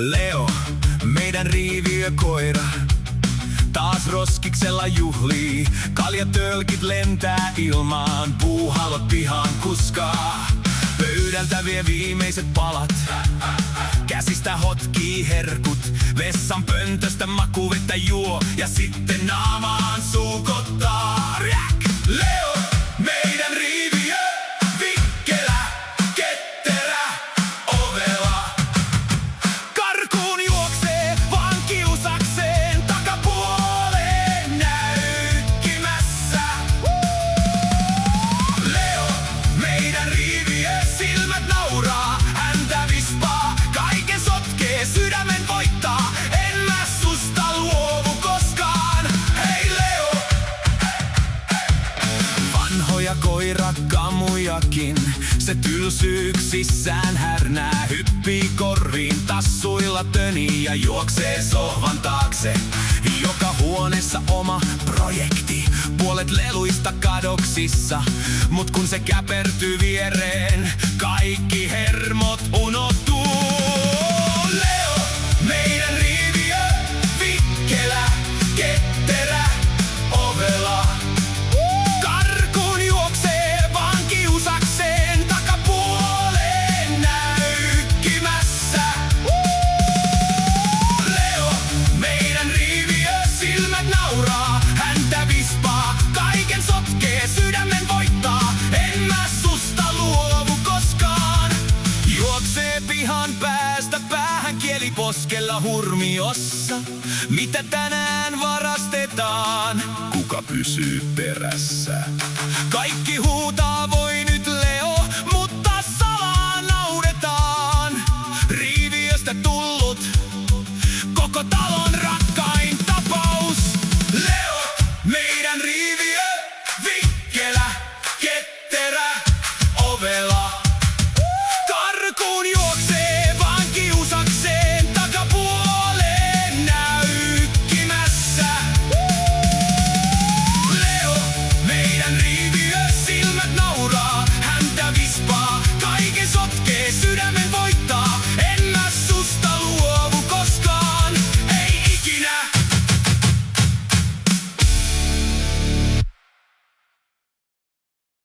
Leo, meidän riiviökoira, taas roskiksella juhlii. Kaljatölkit lentää ilmaan, puuhalot pihaan kuskaa. Pöydältä vie viimeiset palat, käsistä hotkii herkut. Vessan pöntöstä makuvettä juo ja sitten naamaan suukottaa. Leo, meidän riiviö, vikkelä, ketterä, ovela. Karkuun juoksee vaan kiusakseen, takapuoleen näykkimässä. Leo, meidän riiviö, silmät nauraa, häntä vispaa, kaiken sotkee, sydämen voittaa. En mä susta luovu koskaan. Hei Leo! Vanhoja koirakamujakin, se tylsyyksissään härnää. Hyppii korviin, tassuilla tönii ja juoksee sohvan taakse. Joka huoneessa oma projekti, puolet leluista kadoksissa. Mut kun se käpertyy viereen, kaikki hermot unohtuu. Leo, meidän riiviö, vikkelä, ketterä, ovela. Karkuun juoksee vaan kiusakseen, takapuoleen näykkimässä. Leo, meidän riiviö, silmät nauraa, häntä vispaa, kaiken sotkee, sydämen voittaa. En mä susta luovu koskaan. Juoksee pihan päästä päähän, kieli poskella hurmiossa. Mitä tänään varastetaan? Kuka pysyy perässä? Kaikki huutaa voi